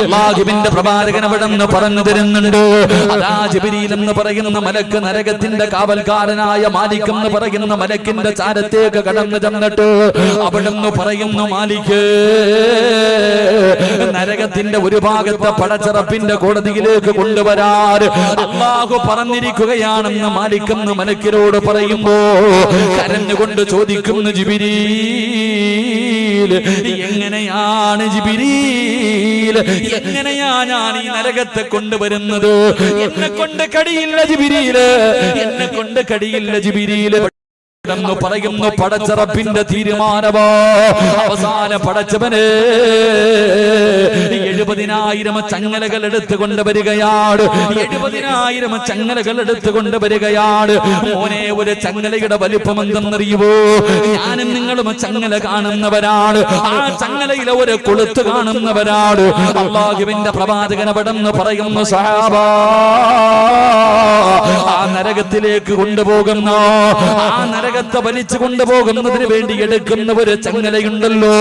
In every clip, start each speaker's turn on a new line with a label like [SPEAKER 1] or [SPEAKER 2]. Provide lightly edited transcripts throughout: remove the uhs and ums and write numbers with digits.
[SPEAKER 1] അല്ലാഹുവിന്റെ പ്രവാചകൻ അവിടെന്ന് പറഞ്ഞു തരുന്നുണ്ട്. അതാ ജിബ്രീൽ എന്ന് പറയുന്ന മലക്ക് നരകത്തിന്റെ കാവൽക്കാരനായ മാലിക് എന്ന് പറയുന്ന മലക്കിന്റെ ചാരത്തേക്ക് കടന്നു ചെന്നിട്ട് അവിടെന്ന് പറയുന്നു, മാലിക്, നരകത്തിന്റെ ഒരു ഭാഗത്തെ പടച്ചറപ്പിന്റെ കോടതിയിലേക്ക് കൊണ്ടുവരാൻ അല്ലാഹു പറഞ്ഞിരിക്കുകയാണെന്ന് മാലിക് എന്ന് മലക്കിനോട് പറയുമ്പോ കരഞ്ഞുകൊണ്ട് ചോദിക്കുന്നു, ജിബ്രീൽ, എങ്ങനെയാണ് ജിബ്രീൽ, എങ്ങനെയാ ഞാൻ ഈ നരകത്തെ കൊണ്ടുവരുന്നത്? എന്നെ കൊണ്ട് കഴിയില്ല ജിബ്രീൽ, എന്നെ കൊണ്ട് കഴിയില്ല ജിബ്രീൽ എന്ന് പറയുന്നു. പടച്ചറപ്പിന്റെ തീരുമാനമോ അവസാന പടച്ചവന് 70,000 ചങ്ങലകൾ എടുത്തുകൊണ്ട് വരികയാണ്. 70,000 ചങ്ങലകൾ എടുത്തുകൊണ്ട് വരികയാണ്. മോനെ, ഒരു ചങ്ങലയുടെ വലിപ്പം എന്തെന്നറിയുവോ? ഞാനും നിങ്ങളും ചങ്ങല കാണുന്നവരാണ്. ആ ചങ്ങലയിലെ ഒരു കൊളുത്ത് കാണുന്നവരാണ്. അല്ലാഹുവിന്റെ പ്രവാചകൻ അവിടെന്ന് പറയുന്നു, സഹാബാ, ആ നരകത്തിലേക്ക് കൊണ്ടുപോകുന്ന, ആ നരകത്തെ വലിച്ചു കൊണ്ടുപോകുന്നതിന് വേണ്ടി എടുക്കുന്ന ഒരു ചങ്ങലയുണ്ടല്ലോ,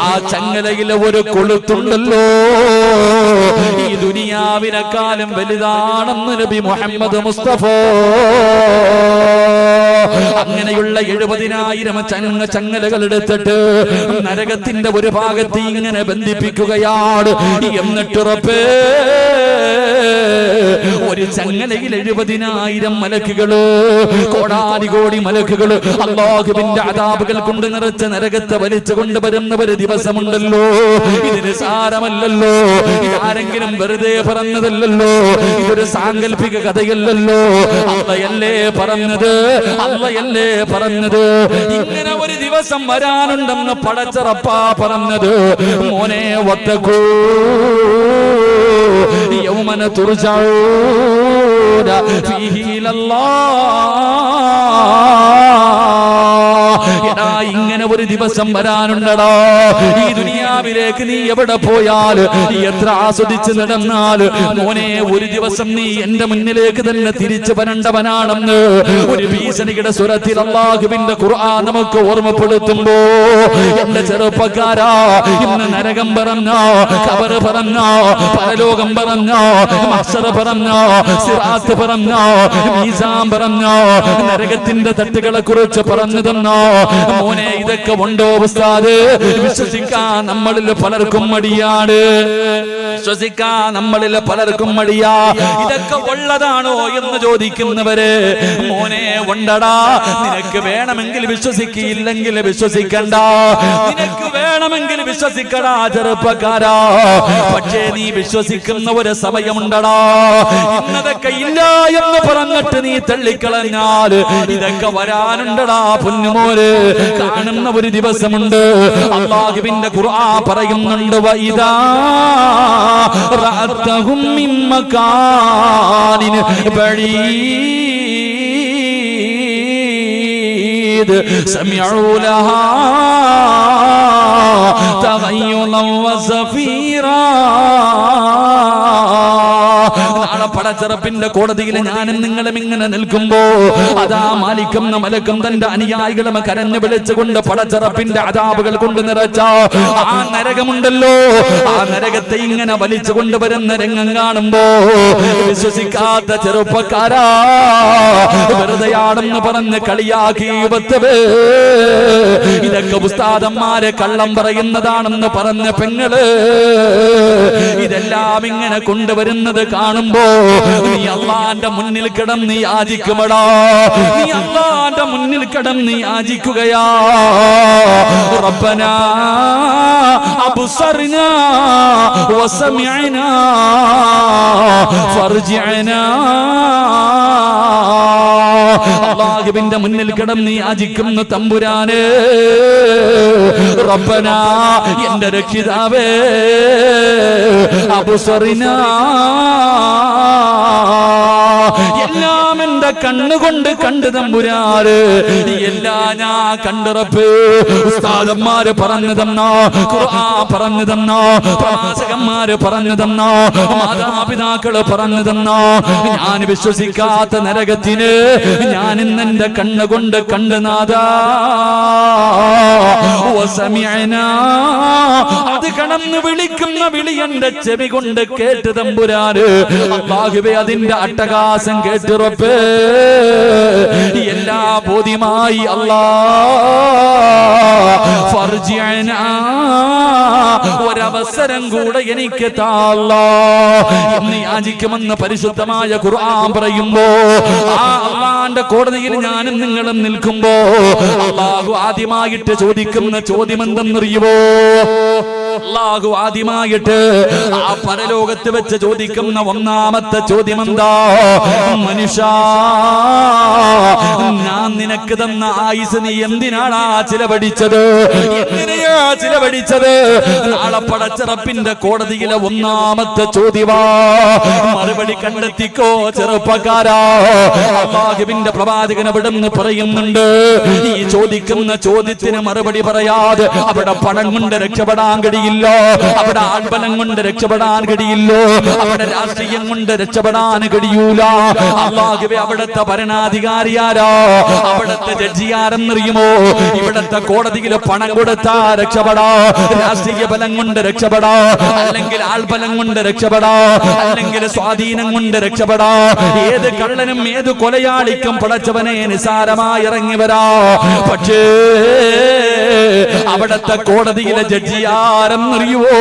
[SPEAKER 1] ആ ചങ്ങലയിലെ ഒരു കൊളുത്തുണ്ടല്ലോ, ഈ ദുനിയാവിനെക്കാളും വലുതാണെന്ന് നബി മുഹമ്മദ് മുസ്തഫ. അങ്ങനെയുള്ള 70,000 ചങ്ങലകൾ എടുത്തിട്ട് നരകത്തിന്റെ ഒരു ഭാഗത്ത് ഇങ്ങനെ ബന്ധിപ്പിക്കുകയാണ്. എന്നിട്ട് റബ്ബേ, ഒരു ചങ്ങലയിൽ 70,000 മലക്കുകള്, കോടാനുകോടി മലക്കുകള് അല്ലാഹുവിന്റെ അദാബുകൾ കൊണ്ട് നിറച്ച നരകത്തെ വലിച്ചു കൊണ്ടുവരുന്ന ഒരു ദിവസമുണ്ടല്ലോ. ഇതിന് സാരമല്ലല്ലോ, ഇതാരെങ്കിലും വെറുതെ പറഞ്ഞതല്ലല്ലോ, ഇതൊരു സാങ്കല്പിക കഥയല്ലല്ലോ. അള്ളയല്ലേ പറഞ്ഞത്, അള്ളയല്ലേ പറഞ്ഞത്. ഇങ്ങനെ ഒരു ദിവസം വരാനുണ്ടെന്ന് പടച്ചറപ്പാ പറഞ്ഞത്. മോനെ, വത്തഖൂ യൗമന തുർജഊന ഫീഹി ഇലാല്ലാഹ്. ഇങ്ങനെ ഒരു ദിവസം വരാനുണ്ടടാ. ഈ ദുനിയാവിലേക്ക് നീ എവിടെ പോയാൽ, എത്ര ആസ്വദിച്ച് നടന്നാൽ, മോനെ, ഒരു ദിവസം നീ എന്റെ മുന്നിലേക്ക് തന്നെ തിരിച്ചു വരേണ്ടവനാണെന്ന് ഒരു ഭീഷണിയുടെ സ്വരത്തിൽ അല്ലാഹുവിന്റെ ഖുർആൻ നമുക്ക് ഓർമ്മപ്പെടുത്തുമ്പോ, എന്റെ ചെറുപ്പക്കാരാ, ഇന്ന് നരകം പറഞ്ഞോ, ഖബർ പറഞ്ഞോ, പരലോകം പറഞ്ഞോ, മഹ്ശർ പറഞ്ഞോ, സിറാത്ത് പറഞ്ഞോ, മീസാൻ പറഞ്ഞോ, നരകത്തിന്റെ തട്ടുകളെ കുറിച്ച് പറഞ്ഞു തന്നോ? മോനെ, ഇതൊക്കെ ഉണ്ടോ ഉസ്താദ്? വിശ്വസിക്കാൻ നമ്മളിൽ പലർക്കും മടിയാണ്. വിശ്വസിക്കാൻ നമ്മളിൽ പലർക്കും മടിയാ. ഇതൊക്കെ ഉള്ളതാണോ എന്ന് ചോദിക്കുന്നവര്, മോനെ, ഉണ്ടടാ. നിനക്ക് വേണമെങ്കിൽ വിശ്വസിക്കില്ലെങ്കിൽ വിശ്വസിക്കണ്ട. നിനക്ക് വേണമെങ്കിൽ വിശ്വസിക്കടാ ചെറുപ്പക്കാരാ. പക്ഷേ നീ വിശ്വസിക്കുന്ന ഒരു സമയമുണ്ടടാ. ഇന്നതൊക്കെ ഇല്ല എന്ന് പറഞ്ഞിട്ട് നീ തള്ളിക്കളഞ്ഞാൽ ഇതൊക്കെ വരാനുണ്ടടാ പൊന്നുമോര്. കാണുന്ന ഒരു ദിവസമുണ്ട്. അല്ലാഹുവിന്റെ ഖുർആൻ പറയുന്നുണ്ട്, വഇദാ റഅതഹും മിൻ മകാനിൻ ബഈദ് സമിഉ ലഹാ തഗയ്യുളൻ വസഫീറാ. നാളെ പടച്ചറപ്പിന്റെ കോടതിയിൽ ഞാനും നിങ്ങളും ഇങ്ങനെ നിൽക്കുമ്പോ അതാ മാലിക്കും മലക്കും തന്റെ അനുയായികളും കരഞ്ഞു വിളിച്ചുകൊണ്ട് പടച്ചറപ്പിന്റെ അദാബുകൾ കൊണ്ട് നിറച്ച ആ നരകമുണ്ടല്ലോ, ആ നരകത്തെ ഇങ്ങനെ വലിച്ചു കൊണ്ടുവരുന്ന രംഗം കാണുമ്പോ വിശ്വസിക്കാത്ത ചെറുപ്പക്കാരാ, വെറുതെയാണെന്ന് പറഞ്ഞ് കളിയാക്കി യുവത്തവേ, ഇതൊക്കെ ഉസ്താദന്മാരെ കള്ളം പറയുന്നതാണെന്ന് പറഞ്ഞ പെങ്ങള്, ഇതെല്ലാം ഇങ്ങനെ കൊണ്ടുവരുന്നത് കാണുമ്പോ നീ അല്ലാഹുവിന്റെ മുന്നിൽ കിടന്ന് യാചിക്കുമടാ. നീ അല്ലാഹുവിന്റെ മുന്നിൽ കിടന്ന് യാചിക്കുകയാ. റബ്ബനാ അബ്സർനാ വസമിഅനാ ഫർജിഅനാ. അല്ലാഹുവിന്റെ മുന്നിൽ കിടന്ന് യാചിക്കുന്ന തമ്പുരാനെ, റബ്ബനാ, എന്റെ രക്ഷിതാവേ, അബ്സർനാ, എല്ലാം എന്റെ എന്റെ കണ്ണുകൊണ്ട് കണ്ടു തമ്പുരാന്, എല്ലാ ഞാൻ കണ്ടുറപ്പ്. ഉസ്താദന്മാര് പറഞ്ഞു തന്നോ, ഖുർആൻ പറഞ്ഞു തന്നോ, പ്രവാചകന്മാര് പറഞ്ഞു തന്നോ, മാതാപിതാക്കള് പറഞ്ഞു തന്നോ, ഞാൻ വിശ്വസിക്കാത്ത നരകത്തിന് ഞാൻ ഇന്ന് എന്റെ കണ്ണുകൊണ്ട് കണ്ടു നാദാ. അത് കടന്നു വിളിക്കുന്ന വിളി എന്റെ ചെവി കൊണ്ട് കേട്ട് തമ്പുരാന്. അല്ലാഹുവേ അതിന്റെ അട്ടഹാസം കേട്ടുറപ്പ്. എല്ലാ ബോധ്യമായി അല്ലാ ഫർജിഅനാ, ഒരവസരം കൂടെ എനിക്ക് താല്ലാ എന്ന് യാചിക്കുമെന്ന് പരിശുദ്ധമായ ഖുർആൻ പറയുമ്പോ, ആ അല്ലാഹുവിന്റെ കോടതിയിൽ ഞാനും നിങ്ങളും നിൽക്കുമ്പോ അല്ലാഹു ആദ്യമായിട്ട് ചോദിക്കുന്ന ചോദ്യം എന്തെന്നറിയുമോ? അല്ലാഹു ആദ്യമായിട്ട് ആ പരലോകത്ത് വെച്ച് ചോദിക്കുന്ന ഒന്നാമത്തെ ചോദ്യം എന്താ? മനുഷ്യ, ഞാൻ നിനക്ക് തന്ന ആയുസ് നീ എന്തിനാണ് ചിലവഴിച്ചത്? എങ്ങനെയാ ചിലവഴിച്ചത്? നാളെ പടച്ചറപ്പിന്റെ കോടതിയിലെ ഒന്നാമത്തെ ചോദ്യമാ. മറുപടി കണ്ടെത്തിക്കോ ചെറുപ്പക്കാരാ. അല്ലാഹുവിന്റെ പ്രവാചകൻ അവിടുന്ന് പറയുന്നുണ്ട്, ഈ ചോദിക്കുന്ന ചോദ്യത്തിന് മറുപടി പറയാതെ അവിടെ പണം കൊണ്ട് രക്ഷപ്പെടാൻ കഴിയില്ല, അവിടെ ആൾബലം കൊണ്ട് രക്ഷപ്പെടാൻ കഴിയില്ലോ, അവിടെ രാഷ്ട്രീയം കൊണ്ട് രക്ഷപ്പെടാൻ കഴിയൂല. അല്ലാഹുവേ അവിടുത്തെ ഭരണാധികാരിയാരോ, അവിടുത്തെ ജഡ്ജിയാരെന്നറിയുമോ? ഇവിടുത്തെ കോടതിയിൽ പണം കൊടുത്താ രക്ഷപ്പെടാ, രാഷ്ട്രീയ ബലം കൊണ്ട് രക്ഷപ്പെടാ, അല്ലെങ്കിൽ ആൾബലം കൊണ്ട് രക്ഷപ്പെടാ, അല്ലെങ്കിൽ സ്വാധീനം കൊണ്ട് രക്ഷപ്പെടാ. ഏത് കള്ളനും ഏത് കൊലയാളിക്കും പടച്ചവനെ നിസാരമായി ഇറങ്ങി വരാ. പക്ഷേ അവിടുത്തെ കോടതിയിലെ ജഡ്ജിയാരെന്നറിയുവോ?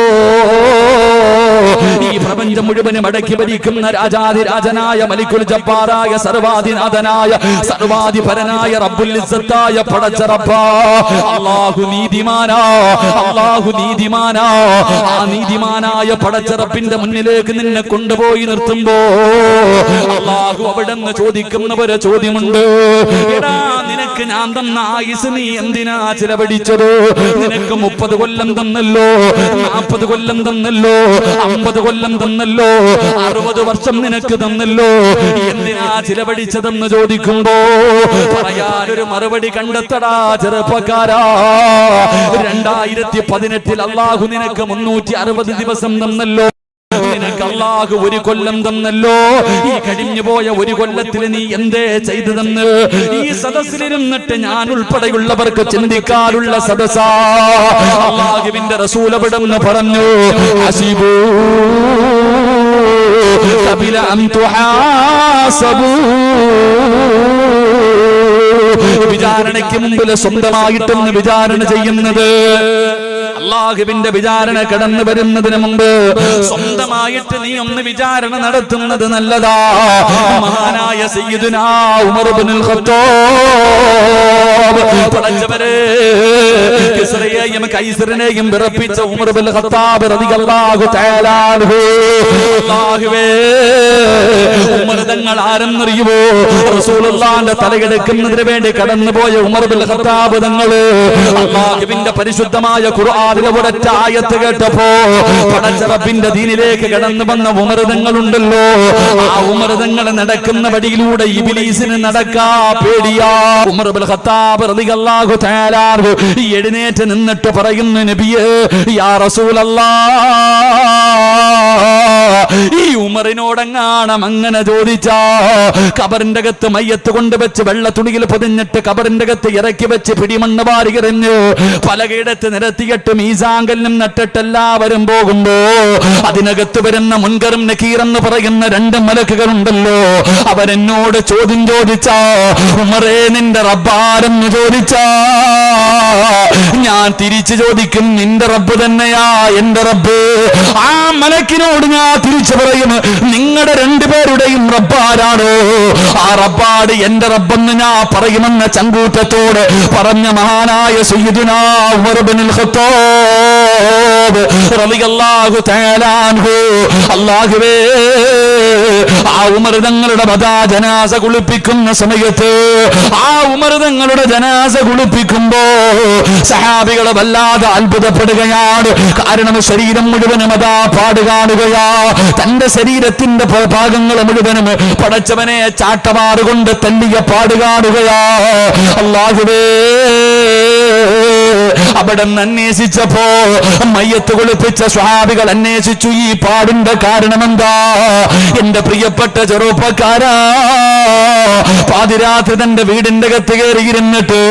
[SPEAKER 1] ഈ പ്രപഞ്ചം മുഴുവനും അടക്കി ഭരിക്കുന്ന രാജാതിരാജനായ മലിക്കുൽ ജബ്ബാറായ സർവാധിനാഥനായ സർവാധിപരനായ റബ്ബുൽ ഇസ്സത്തായ പടച്ച റബ്ബാ. അല്ലാഹു നീതിമാനാ, അല്ലാഹു നീതിമാനാ. ആ നീതിമാനായ പടച്ച റബ്ബിന്റെ മുന്നിലേക്ക് നിന്നെ കൊണ്ടുപോയി നിർത്തുമ്പോ അല്ലാഹു അവിടുന്ന് ചോദിക്കുന്ന ഒരു ചോദ്യമുണ്ട്. എടാ, നിനക്ക് ഞാൻ തന്ന ആയുസ് നീ എന്തിനാ ചിലവഴിച്ചത്? നിനക്ക് 30 കൊല്ലം തന്നല്ലോ, 40 കൊല്ലം തന്നല്ലോ, 50 കൊല്ലം തന്നല്ലോ, 60 വർഷം നിനക്ക് തന്നല്ലോ, എന്തിനാ ചിലവഴിച്ചതെന്ന് ചോദിക്കുമ്പോ പറയാനൊരു മറുപടി കണ്ടെത്തടാ ചെറുപ്പക്കാരാ. 2018 അല്ലാഹു നിനക്ക് 360 ദിവസം തന്നല്ലോ, നിനക്ക് അല്ലാഹു 1 കൊല്ലം തന്നല്ലോ. ഈ കഴിഞ്ഞു പോയ 1 കൊല്ലത്തിൽ നീ എന്തേ ചെയ്തതെന്ന് ഈ സദസ്സിലിരുന്നിട്ട് ഞാൻ ഉൾപ്പെടെയുള്ളവർക്ക് ചിന്തിക്കാനുള്ള സദസ്സാ. അല്ലാഹുവിന്റെ റസൂൽ അവിടുന്ന് പറഞ്ഞു, ഹസിബൂ ഖബല അൻ തുഹാസബൂ. വിചാരണയ്ക്ക് മുമ്പിൽ സ്വന്തമായിട്ടൊന്ന് വിചാരണ ചെയ്യുന്നത്, അല്ലാഹുവിന്റെ വിചാരണ കടന്നു വരുന്നതിന് മുമ്പ് സ്വന്തമായിട്ട് നീ ഒന്ന് വിചാരണ നടത്തുന്നത് നല്ലതാ. മഹാനായ സയ്യിദുനാ ഉമർ ഇബ്നുൽ ഖത്താബ്, പടച്ചവരെ കിസ്റയെയും കൈസറിനെയും വിറപ്പിച്ച ഉമർ ഇബ്നുൽ ഖത്താബ് റളിയല്ലാഹു തആല അൻഹു. അല്ലാഹുവേ, ഉമർ തങ്ങൾ ആരെന്നറിയുമോ? റസൂലുള്ളാഹിന്റെ തലയെടുക്കുന്നതിന് വേണ്ടി കടന്നുപോയ ഉമർ ഇബ്നുൽ ഖത്താബ് തങ്ങൾ അല്ലാഹുവിന്റെ പരിശുദ്ധമായ ഖുർആൻ ഒരൊറ്റ ആയത്ത് കേട്ടപ്പോ പടച്ച റബ്ബിന്റെ ദീനിലേക്ക് കടന്നു വന്ന ഉമർതങ്ങളുണ്ടല്ലോ, ആ ഉമർതങ്ങൾ നടക്കുന്ന വഴിയിലൂടെ ഇബ്ലീസിന് നടക്കാ പേടിയാ. ഉമർ ഇബ്നുൽ ഖത്താബ് റളിയല്ലാഹു തആല അൻഹു എഴുന്നേറ്റ് നിന്നിട്ട് പറയുന്നു, നബിയേ, യാ റസൂലല്ലാഹ്, ഈ ഉമറിനോടെങ്ങാണം അങ്ങനെ ചോദിച്ചാ ഖബറിന്റെ അകത്ത് മയ്യത്ത് കൊണ്ടുവച്ച് വെള്ള തുണിയിൽ പൊതിഞ്ഞിട്ട് ഖബറിന്റെ അകത്ത് ഇറക്കി വെച്ച് പിടിമണ്ണ് വാരിയെറിഞ്ഞ് പലകയിടത്ത് നിരത്തിയിട്ട് മീസാങ്കലിനും നട്ടിട്ട് എല്ലാവരും പോകുമ്പോ അതിനകത്ത് വരുന്ന മുൻകറും നക്കീറെന്ന് പറയുന്ന 2 മലക്കുകളുണ്ടല്ലോ, അവരെന്നോട് ചോദ്യം ചോദിച്ചാ, ഉമറേ നിന്റെ റബ്ബാരെന്ന് ചോദിച്ചാ ഞാൻ തിരിച്ചു ചോദിക്കും, നിന്റെ റബ്ബ് തന്നെയാ എന്റെ റബ്ബ്. ആ മലക്കിനോട് ഞാൻ തിരിച്ചു പറയും, നിങ്ങളുടെ 2 പേരുടെയും റബ്ബാരാണോ? ആ റബ്ബാട് എന്റെ റബ്ബെന്ന് ഞാൻ പറയുമെന്ന ചങ്കൂറ്റത്തോട് പറഞ്ഞ മഹാനായ സയ്യിദുനാ ഉമർ ഇബ്നുൽ ഖത്താബ് റളിയല്ലാഹു തആല അൻഹു. അല്ലാഹുവേ, ആ ഉമർ തങ്ങളുടെ ജനാസ കുളിപ്പിക്കുന്ന സമയത്ത് ആ ഉമർ തങ്ങളുടെ ജനാസ കുളിപ്പിക്കുമ്പോ സഹാബികൾ വല്ലാതെ അത്ഭുതപ്പെടുകയാണ്. കാരണം ശരീരം മുഴുവനും പാട് കാണുകയാ. തന്റെ ശരീരത്തിന്റെ ഭാഗങ്ങൾ മുഴുവനും പടച്ചവനെ ചാട്ടമാറുകൊണ്ട് തല്ലിയ പാട് കാണുകയാ. അല്ലാഹുവേ, അവിടെ നിന്ന് അന്വേഷിച്ചപ്പോ മയ്യത്ത് കുളിപ്പിച്ച സ്വഹാബികൾ അന്വേഷിച്ചു, ഈ പാടിന്റെ കാരണമെന്താ? എന്റെ പ്രിയപ്പെട്ട ചെറുപ്പക്കാരാ, പാതിരാത്രി തന്റെ വീടിന്റെ അകത്ത് കയറിയിരുന്നിട്ട്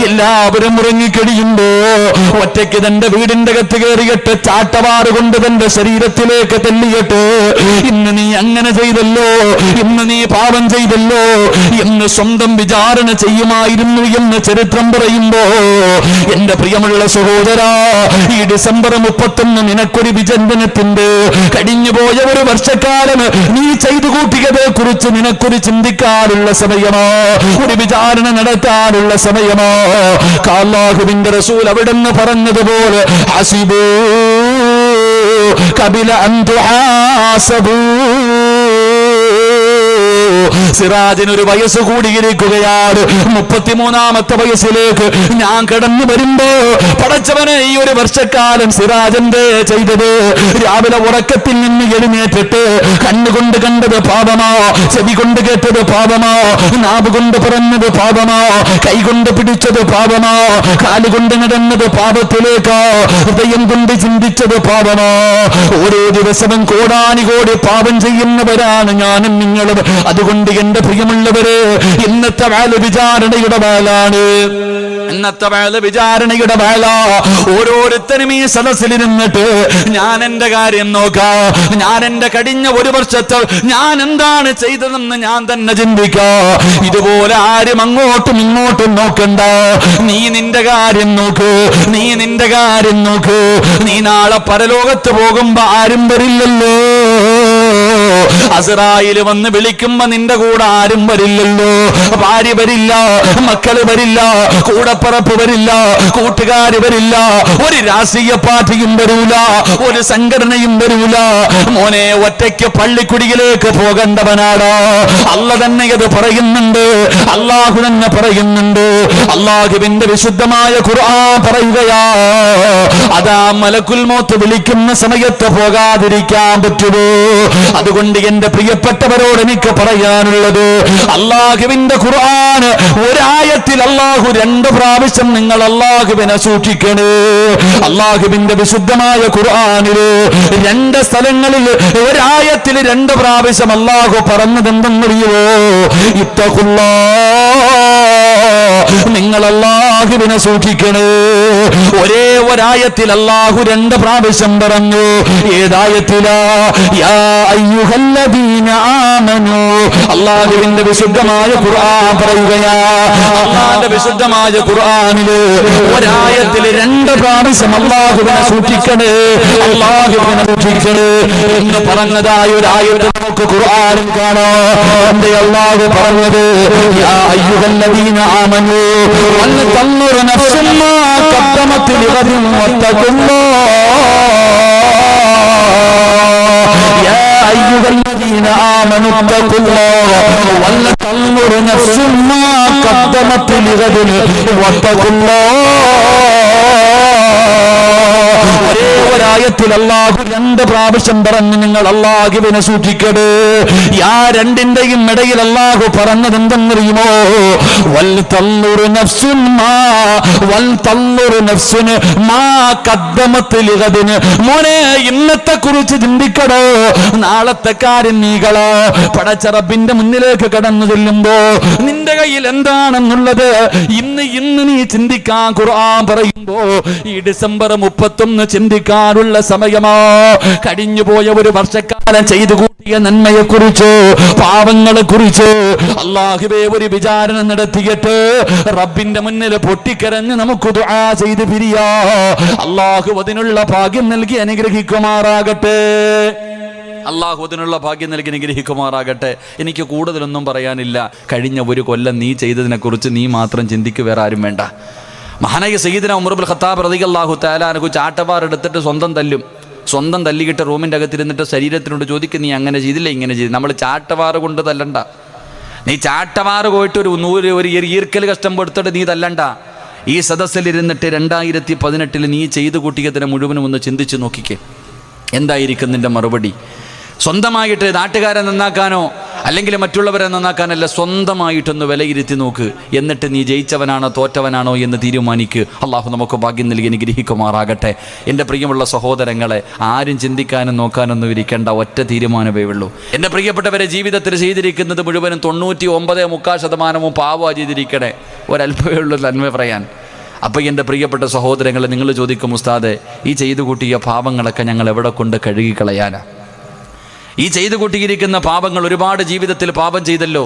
[SPEAKER 1] എല്ലാവരും ഉറങ്ങിക്കഴിയുമ്പോ ഒറ്റയ്ക്ക് തന്റെ വീടിന്റെ അകത്ത് കയറിയിട്ട് ചാട്ടവാറ് കൊണ്ട് തന്റെ ശരീരത്തിലേക്ക് തല്ലിയിട്ട്, ഇന്ന് നീ അങ്ങനെ ചെയ്തല്ലോ, ഇന്ന് നീ പാപം ചെയ്തല്ലോ എന്ന് സ്വന്തം വിചാരണ ചെയ്യുമായിരുന്നു എന്ന് ചരിത്രം പറയുമ്പോ, എന്റെ പ്രിയമുള്ള സഹോദരാ, ഈ ഡിസംബർ 31 നിനക്കൊരു വിചിന്തനത്തിന്റെ, കഴിഞ്ഞുപോയ ഒരു വർഷക്കാലം നീ ചെയ്തു കൂട്ടിയതെ കുറിച്ച് നിനക്കൊരു ചിന്തിക്കാനുള്ള സമയമോ, ഒരു വിചാരണ നടത്താനുള്ള സമയമോ. അല്ലാഹുവിന്റെ റസൂൽ അവിടെന്ന് പറഞ്ഞതുപോലെ ഹസിബൂ ഖബല അൻ തുഹാസബൂ. സിറാജിന് ഒരു വയസ്സ് കൂടിയിരിക്കുകയാണ്. 33ാമത്തെ വയസ്സിലേക്ക് ഞാൻ കടന്നു വരുമ്പോ, പടച്ചവനെ, ഈ ഒരു വർഷക്കാലം സിറാജന്റെ ചെയ്തത്, രാവിലെ ഉറക്കത്തിൽ നിന്ന് എഴുന്നേറ്റിട്ട് കണ്ണുകൊണ്ട് കണ്ടത് പാപമോ, ചെവി കൊണ്ട് കേട്ടത് പാപമോ, നാവ് കൊണ്ട് പറഞ്ഞത് പാപമോ, കൈകൊണ്ട് പിടിച്ചത് പാപമോ, കാലുകൊണ്ട് നടന്നത് പാപത്തിലേക്കോ, ഹൃദയം കൊണ്ട് ചിന്തിച്ചത് പാപമോ. ഓരോ ദിവസവും കോടാനുകോടി പാപം ചെയ്യുന്നവരാണ് ഞാനും നിങ്ങളും. അതുകൊണ്ട് എന്റെ പ്രിയമുള്ളവരെ, ഇന്നത്തെ വിചാരണയുടെ വേളാണ്, ഇന്നത്തെ വിചാരണയുടെ വേള. ഓരോരുത്തരും ഈ സദസ്സിലിരുന്നിട്ട് ഞാൻ എന്റെ കാര്യം നോക്കാം, ഞാൻ എന്റെ കഴിഞ്ഞ ഒരു വർഷത്തെ ഞാൻ എന്താണ് ചെയ്തതെന്ന് ഞാൻ തന്നെ ചിന്തിക്കാം. ഇതുപോലെ ആരും അങ്ങോട്ടും ഇങ്ങോട്ടും നോക്കണ്ട. നീ നിന്റെ കാര്യം നോക്ക്, നീ നിന്റെ കാര്യം നോക്ക്. നീ നാളെ പരലോകത്ത് പോകുമ്പോ ആരും വരില്ലല്ലോ. അസ്രായേൽ വന്ന് വിളിക്കുമ്പോ നിന്റെ കൂടെ ആരും വരില്ലല്ലോ. ഭാര്യ വരില്ല, മക്കള് വരില്ല, കൂടപ്പറപ്പ് വരില്ല, കൂട്ടുകാര് വരില്ല, ഒരു രാഷ്ട്രീയ പാർട്ടിയും വരൂല, ഒരു സംഘടനയും വരൂല. മോനെ, ഒറ്റയ്ക്ക് പള്ളിക്കുടിയിലേക്ക് പോകേണ്ടവനാടാ. അല്ല തന്നെ അത് പറയുന്നുണ്ട്, അള്ളാഹു തന്നെ പറയുന്നുണ്ട്. അള്ളാഹുവിന്റെ വിശുദ്ധമായ ഖുർആൻ പറയുകയാ, അതാ മലക്കുൽ മൗത്ത് വിളിക്കുന്ന സമയത്ത് പോകാതിരിക്കാൻ പറ്റുമോ? അതുകൊണ്ട് എന്റെ പ്രിയപ്പെട്ടവരോട് എനിക്ക് പറയാനുള്ളത്, അള്ളാഹുവിന്റെ ഖുർആൻ ഒരായത്തിൽ അള്ളാഹു 2 പ്രാവശ്യം നിങ്ങൾ അള്ളാഹുവിനെ സൂക്ഷിക്കണേ. അള്ളാഹുവിന്റെ വിശുദ്ധമായ ഖുർആനില് 2 സ്ഥലങ്ങളിൽ ഒരായത്തിൽ 2 പ്രാവശ്യം അള്ളാഹു പറഞ്ഞത് എന്തെന്നറിയോ? നിങ്ങൾ അള്ളാഹുവിനെ സൂക്ഷിക്കണേ. ഒരേ ഒരായത്തിൽ അള്ളാഹു 2 പ്രാവശ്യം പറഞ്ഞു. ഏതായത്തിലാ? യാ അയ്യുഹല്ലദീന ആമനൂ. അള്ളാഹുവിന്റെ വിശുദ്ധമായ ഖുർആൻ പറയുകയാ. അള്ളാഹുവിന്റെ വിശുദ്ധമായ ഖുർആനില് ഒരായത്തിൽ 2 പ്രാവശ്യം അള്ളാഹുവിനെ സൂക്ഷിക്കണേ, അള്ളാഹുവിനെ സൂക്ഷിക്കണേ എന്ന് പറഞ്ഞതായ ഒരു ആയത്ത് നമുക്ക് ഖുർആനിൽ കാണാം. എന്റെ അള്ളാഹു പറഞ്ഞത്, യാ അയ്യുഹല്ലദീന ആമനൂ വൽതൻദുർ നഫ്സും മാ ഖദ്ദമത് ലിഗദിൻ വത്തഖുല്ലാഹ്. യാ അയ്യുഹല്ലദീന ആമനൂ ഇത്തഖുല്ലാഹ് വൽതൻദുർ നഫ്സും മാ ഖദ്ദമത് ലിഗദിൻ വത്തഖുല്ലാഹ്. ഒരേ ഒരായത്തിൽ അള്ളാഹു 2 പ്രാവശ്യം പറഞ്ഞു നിങ്ങൾ അള്ളാഹുവിനെ സൂക്ഷിക്കണേ. യാ 2ന്റെയും ഇടയിൽ അള്ളാഹു പറഞ്ഞത് എന്തെന്നറിയുമോ? വൽതൻദുർ നഫ്സുൻ മാ ഖദ്ദമത് ലിഗദിൻ. മോനെ, ഇന്നത്തെ കുറിച്ച് ചിന്തിക്കടോ, നാളത്തെ കാര്യം നീകളോ. പടച്ച റബ്ബിന്റെ മുന്നിലേക്ക് കടന്നു ചെല്ലുമ്പോ നിന്റെ കയ്യിൽ എന്താണെന്നുള്ളത് ഇന്ന് നീ ചിന്തിക്കാൻ ഖുർആൻ പറയുമ്പോ, ഈ ഡിസംബർ 31 ചിന്തിക്കാനുള്ള സമയമോ? കഴിഞ്ഞുപോയ ഒരു വർഷക്കാലം ചെയ്തു കൂട്ടിയ നന്മയെ കുറിച്ച്, പാവങ്ങളെ കുറിച്ച് അള്ളാഹുവേ ഒരു വിചാരണ നടത്തിയിട്ട് റബ്ബിന്റെ മുന്നിൽ പൊട്ടിക്കരഞ്ഞ് നമുക്ക് ദുആ ചെയ്ത് പിരിയാ. അള്ളാഹു അതിനുള്ള ഭാഗ്യം നൽകി അനുഗ്രഹിക്കുമാറാകട്ടെ. അള്ളാഹു അതിനുള്ള ഭാഗ്യം നൽകി അനുഗ്രഹിക്കുമാറാകട്ടെ. എനിക്ക് കൂടുതലൊന്നും പറയാനില്ല. കഴിഞ്ഞ ഒരു കൊല്ലം നീ ചെയ്തതിനെക്കുറിച്ച് നീ മാത്രം ചിന്തിക്കുക, വേറെ ആരും വേണ്ട. മഹാനായ സയ്യിദുനാ ഉമർ ഇബ്നുൽ ഖത്താബ് റളിയല്ലാഹു തആല അൻഹു ചാട്ടവാർ എടുത്തിട്ട് സ്വന്തം തല്ലും. സ്വന്തം തല്ലിക്കിട്ട റൂമിൻ്റെ അകത്തിരുന്നിട്ട് ശരീരത്തിനോട് ചോദിക്കും, നീ അങ്ങനെ ചെയ്തില്ല, ഇങ്ങനെ ചെയ്തു. നമ്മൾ ചാട്ടവാറ് കൊണ്ട് തല്ലണ്ട. നീ ചാട്ടവാറ് പോയിട്ട് ഒരു ഈർക്കൽ കഷ്ടം കൊടുത്തിട്ട് നീ തല്ലണ്ട. ഈ സദസ്സിലിരുന്നിട്ട് 2018 നീ ചെയ്തു കൂട്ടിയതിനെ മുഴുവനും ഒന്ന് ചിന്തിച്ച് നോക്കിക്കേ. എന്തായിരിക്കും നിൻ്റെ മറുപടി? സ്വന്തമായിട്ട് നാട്ടുകാരെ നന്നാക്കാനോ അല്ലെങ്കിൽ മറ്റുള്ളവരെ നന്നാക്കാനല്ല, സ്വന്തമായിട്ടൊന്ന് വിലയിരുത്തി നോക്ക്. എന്നിട്ട് നീ ജയിച്ചവനാണോ തോറ്റവനാണോ എന്ന് തീരുമാനിക്ക്. അള്ളാഹു നമുക്ക് ഭാഗ്യം നൽകി അനുഗ്രഹിക്കുമാറാകട്ടെ. എൻ്റെ പ്രിയമുള്ള സഹോദരങ്ങളെ, ആരും ചിന്തിക്കാനും നോക്കാനൊന്നും ഇരിക്കേണ്ട, ഒറ്റ തീരുമാനമേ ഉള്ളൂ. എൻ്റെ പ്രിയപ്പെട്ടവരെ, ജീവിതത്തിൽ ചെയ്തിരിക്കുന്നത് മുഴുവനും 99.3% പാവമാണ് ചെയ്തിരിക്കണേ. ഒരല്പമേ ഉള്ളൂ നന്മ പറയാൻ. അപ്പോൾ എൻ്റെ പ്രിയപ്പെട്ട സഹോദരങ്ങളെ, നിങ്ങൾ ചോദിക്കും, ഉസ്താദെ, ഈ ചെയ്തു കൂട്ടിയ പാപങ്ങളൊക്കെ ഞങ്ങൾ എവിടെ കൊണ്ട് കഴുകിക്കളയാനാ? ഈ ചെയ്തു കൂട്ടിയിരിക്കുന്ന പാപങ്ങൾ, ഒരുപാട് ജീവിതത്തിൽ പാപം ചെയ്തല്ലോ,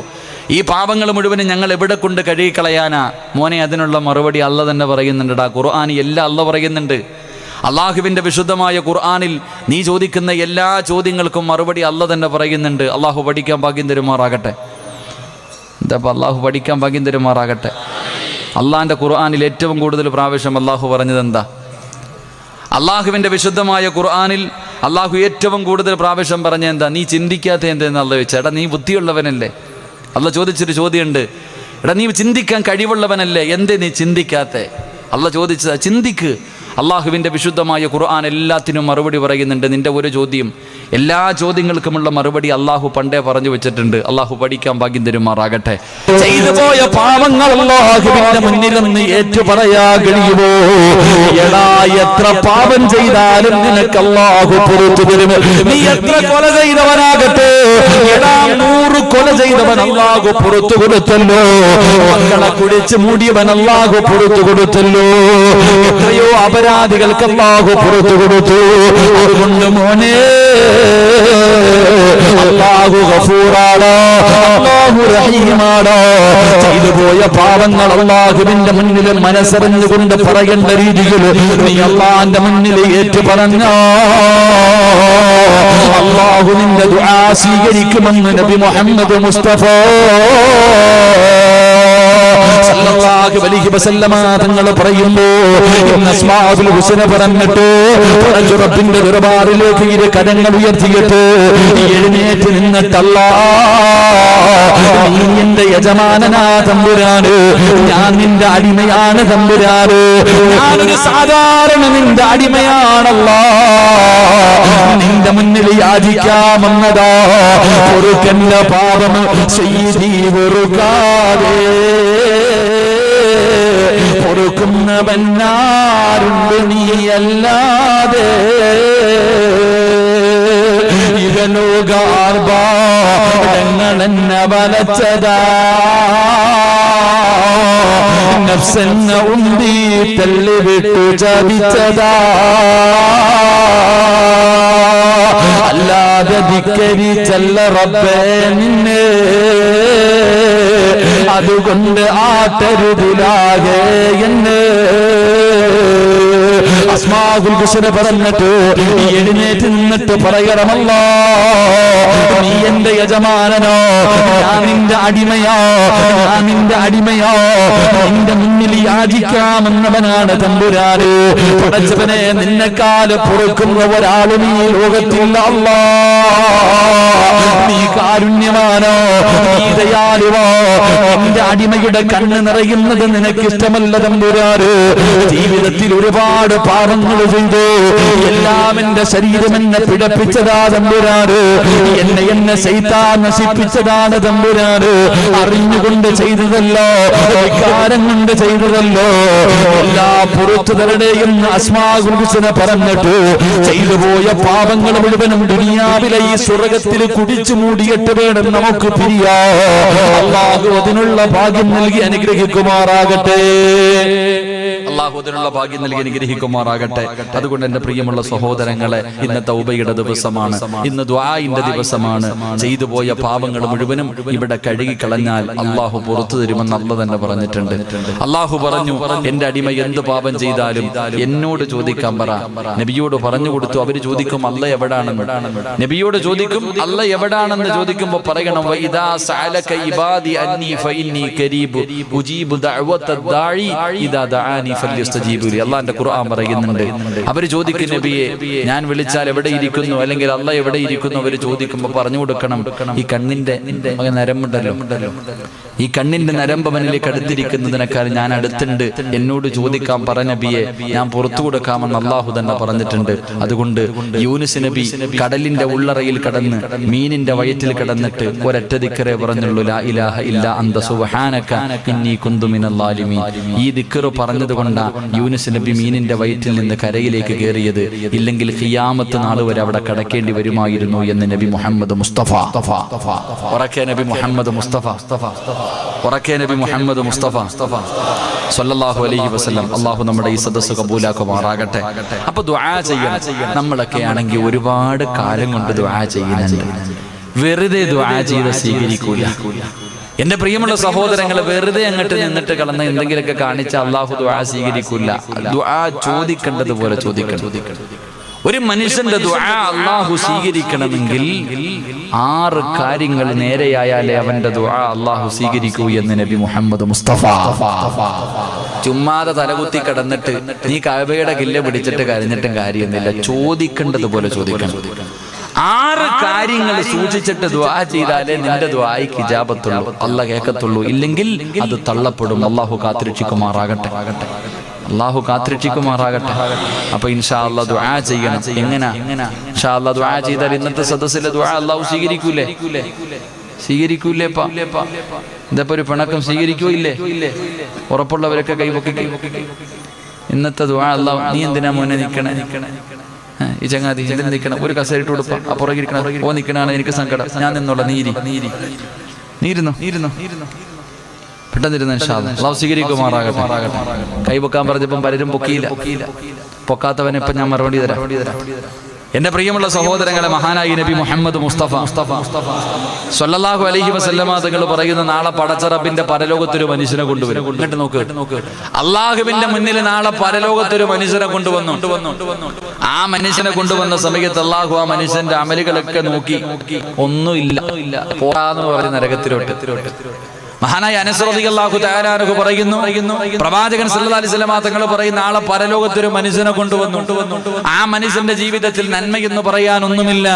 [SPEAKER 1] ഈ പാപങ്ങൾ മുഴുവനും ഞങ്ങൾ എവിടെ കൊണ്ട് കഴുകിക്കളയാനാ? മോനെ, അതിനുള്ള മറുപടി അല്ല തന്നെ പറയുന്നുണ്ടാ. ഖുർആൻ എല്ലാം അല്ല പറയുന്നുണ്ട്. അള്ളാഹുവിൻ്റെ വിശുദ്ധമായ ഖുർആനിൽ നീ ചോദിക്കുന്ന എല്ലാ ചോദ്യങ്ങൾക്കും മറുപടി അല്ല തന്നെ പറയുന്നുണ്ട്. അള്ളാഹു പഠിക്കാൻ ഭാഗ്യം തരുമാറാകട്ടെ. എന്താ അള്ളാഹു പഠിക്കാൻ ഭാഗ്യം തരുമാറാകട്ടെ. അള്ളാഹിൻ്റെ ഖുർആനിൽ ഏറ്റവും കൂടുതൽ പ്രാവശ്യം അള്ളാഹു പറഞ്ഞത് എന്താ? അള്ളാഹുവിൻ്റെ വിശുദ്ധമായ ഖുർആനിൽ അള്ളാഹു ഏറ്റവും കൂടുതൽ പ്രാവശ്യം പറഞ്ഞ എന്താ? നീ ചിന്തിക്കാത്ത എന്തെന്ന് അള്ള ചോദിച്ചാൽ, എടാ നീ ബുദ്ധിയുള്ളവനല്ലേ? അള്ള ചോദിച്ചൊരു ചോദ്യമുണ്ട്, എടാ നീ ചിന്തിക്കാൻ കഴിവുള്ളവനല്ലേ, എന്തേ നീ ചിന്തിക്കാത്ത? അള്ള ചോദിച്ചതാ, ചിന്തിക്ക്. അള്ളാഹുവിൻ്റെ വിശുദ്ധമായ ഖുർആൻ എല്ലാത്തിനും മറുപടി പറയുന്നുണ്ട്. നിൻ്റെ ഒരു ചോദ്യം, എല്ലാ ചോദ്യങ്ങൾക്കുമുള്ള മറുപടി അള്ളാഹു പണ്ടേ പറഞ്ഞു വെച്ചിട്ടുണ്ട്. അള്ളാഹു പഠിക്കാൻ ഭാഗ്യം തരുമാറാകട്ടെ. ചെയ്തു പോയ പാവങ്ങൾ അള്ളാഹുവിന്റെ മുന്നിൽ നിന്ന് ഏറ്റു പറയാ കഴിയുമോ? എടാ, എത്ര പാപം ചെയ്താലും നിനക്ക് അള്ളാഹു പുറത്തു തരും. നീ എത്ര കൊല ചെയ്തവനാകട്ടെ, എടാ 100 കൊല ചെയ്തവൻ അള്ളാഹു പുറത്തു കൊടുത്തല്ലോ. മക്കളെ കുടിച്ച് മൂടിയവൻ അള്ളാഹു പുറത്തു കൊടുത്തല്ലോ. എത്രയോ അപരാധികൾക്ക് അള്ളാഹു പുറത്തു കൊടുത്തു. അതുകൊണ്ട് മോനെ, അല്ലാഹു ഗഫൂറാണ്, അല്ലാഹു റഹീമാണ്. ചെയ്തു പോയ പാവങ്ങൾ അല്ലാഹുവിന്റെ മുന്നിൽ മനസ്സറിഞ്ഞുകൊണ്ട് പറയേണ്ട രീതിയിൽ നീ അല്ലാഹുവിന്റെ മുന്നിൽ ഏറ്റു പറഞ്ഞോ, അല്ലാഹു നിന്റെ ദുആ സ്വീകരിക്കുമെന്ന് നബി മുഹമ്മദ് മുസ്തഫ സല്ലല്ലാഹു അലൈഹി വസല്ലമ തങ്ങൾ പറയുന്നു. അസ്മാഉൽ ഹുസ്ന പറഞ്ഞിട്ട് റബ്ബിന്റെ ദർബാറിലേക്ക് ഇരു കരങ്ങൾ ഉയർത്തിയിട്ട് എഴുന്നേറ്റ് നിന്നിട്ടല്ല, നീ എന്റെ യജമാനനാ തമ്പുരാന്, ഞാൻ നിന്റെ അടിമയാണ് തമ്പുരാന്, ഞാനൊരു സാധാരണ നിന്റെ അടിമയാണല്ലോ, നിന്റെ മുന്നിൽ യാചിക്കാമെന്നതാ. പൊറുക്കന്റെ പാപം ചെയ്തി വെറുക്കാതെ പൊറുക്കുന്നവനാരുണ്ട് നീയല്ലാതെ. ഇഹലോകാർഭാടങ്ങളെന്നെ വലച്ചതാ, നഫ്സെന്നെ ഉന്തി തള്ളി വിട്ടു ചതിച്ചതാ. അല്ലാതെ ധിക്കരിച്ചല്ല റബ്ബേ നിന്നെ, അതുകൊണ്ട് ആട്ടരുതിലാകെ എന്നെ. അസ്മാഉൽ ഹുസ്ന പറഞ്ഞിട്ട് എഴുന്നേറ്റ് നിന്നിട്ട് പറയണമല്ലോ, നീ എന്റെ യജമാനനോ, ഞാൻ നിന്റെ അടിമയോ, ഞാൻ നിന്റെ അടിമയോ, നിന്റെ മുന്നിൽ യാചിക്കാമെന്നവനാണ് തമ്പുരാന്. പടച്ചവനെ, നിന്നെക്കാല് പൊറുക്കുന്ന ഒരാളും ഈ ലോകത്തില്ല അല്ലാ. നീ കാരുണ്യമാനോ, നീ ദയാലുവോ, നിന്റെ അടിമയുടെ കണ്ണ് നിറയുന്നത് നിനക്ക് ഇഷ്ടമല്ല തമ്പുരാന്. ജീവിതത്തിൽ ഒരുപാട് പാപങ്ങൾ ചെയ്തു, എല്ലാം എന്റെ ശരീരം എന്നെ പിഴപ്പിച്ചതാ തമ്പുരാന്, എന്നെ ശൈത്താൻ നശിപ്പിച്ചതാണ് തമ്പുരാന്. അറിഞ്ഞുകൊണ്ട് ചെയ്തതല്ലോ, വികാരം കൊണ്ട് ചെയ്തതല്ലോ, എല്ലാ പുറത്തുതരുടെയും അസ്മാഉൽ ഹുസ്ന പറഞ്ഞിട്ട് ചെയ്തു പോയ പാപങ്ങൾ മുഴുവനും ദുനിയാവിലെ ഈ സ്വർഗ്ഗത്തിൽ കുടിച്ചു മൂടിയിട്ട് വേണം നമുക്ക് പിരിയാ. അല്ലാഹു അതിനുള്ള ഭാഗ്യം നൽകി അനുഗ്രഹിക്കുമാറാകട്ടെ. അല്ലാഹു അതിനുള്ള ഭാഗ്യം നൽകി അനുഗ്രഹിക്കുമാറാകട്ടെ. അതുകൊണ്ട് എന്റെ പ്രിയമുള്ള സഹോദരങ്ങളെ, ഇന്ന് തൗബയുടെ ദിവസമാണ്, ഇന്ന് ദുആഇന്റെ ദിവസമാണ്. ചെയ്തു പോയ പാപങ്ങൾ മുഴുവനും ഇവിടെ കഴുകിക്കളഞ്ഞാൽ അല്ലാഹു പുറത്തു തരുമെന്ന് അല്ലാഹു തന്നെ പറഞ്ഞിട്ടുണ്ട്. അല്ലാഹു പറഞ്ഞു, എന്റെ അടിമ എന്ത് പാപം ചെയ്താലും എന്നോട് ചോദിക്കാൻ പറ. നബിയോട് പറഞ്ഞു കൊടുത്തു. അവര് ചോദിക്കും അല്ല എവിടാണെന്ന്, നബിയോട് ചോദിക്കും അല്ല എവിടാണെന്ന് ചോദിക്കുമ്പോൾ പറയണം, വഇദാ സഅലക ഇബാദി അന്നി ഫഇന്നി ഖരീബ് ഉജീബു ദഅവത ദാഇ ഇദാ ദഅാനി ഫല്യസ്തജീബു ലി. അല്ലാഹുവിന്റെ ഖുർആൻ പറയുന്നുണ്ട്. അവർ ചോദിക്കും നബിയെ, ഞാൻ വിളിച്ചാൽ എവിടെ ഇരിക്കുന്നു, അല്ലെങ്കിൽ അല്ലാഹ് എവിടെ ഇരിക്കുന്നു അവർ ചോദിക്കുമ്പോൾ പറഞ്ഞു കൊടുക്കണം, ഈ കണ്ണിന്റെ നരമ്പുണ്ടല്ലോ, ഈ കണ്ണിന്റെ നരമ്പ് അവനിലേക്ക് അടുത്തിരിക്കുന്നതിനേക്കാൾ ഞാൻ അടുത്തുണ്ട്, എന്നോട് ചോദിക്കാൻ പറ നബിയെ, ഞാൻ പുറത്തു കൊടുക്കാമെന്ന് അള്ളാഹു തന്നെ പറഞ്ഞിട്ടുണ്ട്. അതുകൊണ്ട് യൂനുസ് നബി കടലിന്റെ ഉള്ളറയിൽ കടന്ന് മീനിന്റെ വയറ്റിൽ കിടന്നിട്ട് ഒരൊറ്റ ദിക്റേ പറഞ്ഞുള്ളൂ, ലാ ഇലാഹ ഇല്ലാ അന്ത സുബ്ഹാനക ഇന്നി കുന്തു മിനൽ ളാലിമീൻ. ഈ ദിക്ർ പറഞ്ഞതുകൊണ്ടാ യൂനുസ് നബി മീനിന്റെ വയറ്റിൽ നിന്ന് കരയിലേക്ക് കയറിയത്. ഇല്ലെങ്കിൽ ഖിയാമത്ത് നാൾ വരെ അവിടെ കടക്കേണ്ടി വരുമായിരുന്നു എന്ന് നബി മുഹമ്മദ് മുസ്തഫ. ഉറക്കെ നബി മുഹമ്മദ് മുസ്തഫ, ഉറക്കെ നബി മുഹമ്മദ് മുസ്തഫ സ്വല്ലല്ലാഹു അലൈഹി വസല്ലം. അല്ലാഹു നമ്മുടെ ഈ സദസ്സ് കബൂലാക്കുമാറാകട്ടെ. അപ്പൊ ദുആ ചെയ്യണം. നമ്മളൊക്കെ ആണെങ്കിൽ ഒരുപാട് കാലം കൊണ്ട് ദുആ ചെയ്യുന്നുണ്ട്. വെറുതെ ദുആ ചെയ്ത് സ്വീകരിക്കൂല. എന്റെ പ്രിയമുള്ള സഹോദരങ്ങളെ, വെറുതെ അങ്ങോട്ട് നിന്നിട്ട് കളന്ന് എന്തെങ്കിലുമൊക്കെ കാണിച്ച അല്ലാഹു ദുആ സ്വീകരിക്കൂല. ദുആ ചോദിക്കേണ്ടതുപോലെ ചോദിക്കണം. ഒരു മനുഷ്യന്റെ ദുആ അല്ലാഹു സ്വീകരിക്കണമെങ്കിൽ 6 കാര്യങ്ങൾ നേരെയായാലേ അവന്റെ ദുആ അല്ലാഹു സ്വീകരിക്കൂ എന്ന് നബി മുഹമ്മദ് മുസ്തഫ. ചുമ്മാതെ തലകുത്തി കിടന്നിട്ട് നീ കഅബയുടെ കില്ല പിടിച്ചിട്ട് കരഞ്ഞിട്ടും കാര്യമൊന്നുമില്ല. ചോദിക്കേണ്ടതുപോലെ ചോദിക്കണം. 6 കാര്യങ്ങൾ സൂക്ഷിച്ചിട്ട് ദുആ ചെയ്താലേ നിന്റെ ദുആയ്ക്ക് ഇജാബത്തുള്ളൂ, അല്ലാഹ് കേൾക്കത്തുള്ളൂ. ഇല്ലെങ്കിൽ അത് തള്ളപ്പെടും. അല്ലാഹു കാത്തിരക്ഷിക്കുമാറാകട്ടെ, അല്ലാഹു കാത്തിരക്ഷിക്കുമാറാകട്ടെ. അപ്പൊ ഇൻഷാ അല്ലാഹ് ദുആ ചെയ്യണം. എങ്ങനെ ഇൻഷാ അല്ലാഹ് ദുആ ചെയ്താൽ ഇന്നത്തെ സദസ്സിലെ ദുആ അല്ലാഹു സ്വീകരിക്കൂലേ? സ്വീകരിക്കൂലേപ്പാ? ഇതപ്പോ ഒരു പിണക്കം സ്വീകരിക്കോ ഇല്ലേ? ഉറപ്പുള്ളവരൊക്കെ കൈപൊക്കി. ഇന്നത്തെ ദുആ അല്ലാഹു. നീ എന്തിനാ മോനെ നിക്കണേ? ഈ ചങ്ങാതി എന്തിനാ നിക്കണം? ഒരു കസേരയിട്ട് കൊടുപ്പാ. ആ പുറകെ ഇരിക്കണം. ഓ നിക്കണാണ് എനിക്ക് സങ്കടം. ഞാൻ നിന്നോളാം. നീരുന്നു പെട്ടെന്നിരുന്ന അല്ലാഹു സ്വീകരിക്കുമാറാകട്ടെ. കൈപൊക്കാൻ പറഞ്ഞപ്പം പലരും പൊക്കിയില്ല. പൊക്കാത്തവനെ ഇപ്പൊ ഞാൻ മറുപടി തരാം. എന്റെ പ്രിയമുള്ള സഹോദരങ്ങളെ, മഹാനായി നബി മുഹമ്മദ് മുസ്തഫ സ്വല്ലല്ലാഹു അലൈഹി വസല്ലമ തങ്ങൾ പറയുന്ന, നാളെ പടച്ച റബ്ബിന്റെ പരലോകത്തൊരു മനുഷ്യനെ കൊണ്ടുവരും. എന്നിട്ട് നോക്ക്, അള്ളാഹുവിന്റെ മുന്നിൽ നാളെ പരലോകത്തൊരു മനുഷ്യനെ കൊണ്ടുവന്നു. ആ മനുഷ്യനെ കൊണ്ടുവന്ന സമയത്ത് അള്ളാഹു ആ മനുഷ്യന്റെ അമലുകളൊക്കെ നോക്കി, ഒന്നുമില്ല, പോരാന്ന് പറഞ്ഞ് നരകത്തിലോട്ട്. മഹാനായ അനസ് റളിയല്ലാഹു തആല അൻഹു പറയുന്നു, പ്രവാചകൻ സല്ലല്ലാഹു അലൈഹി വസല്ലം തങ്ങൾ പറയുന്ന, നാളെ പരലോകത്തൊരു മനുഷ്യനെ കൊണ്ടുവന്നു. ആ മനുഷ്യന്റെ ജീവിതത്തിൽ നന്മയെന്ന് പറയാൻ ഒന്നുമില്ല.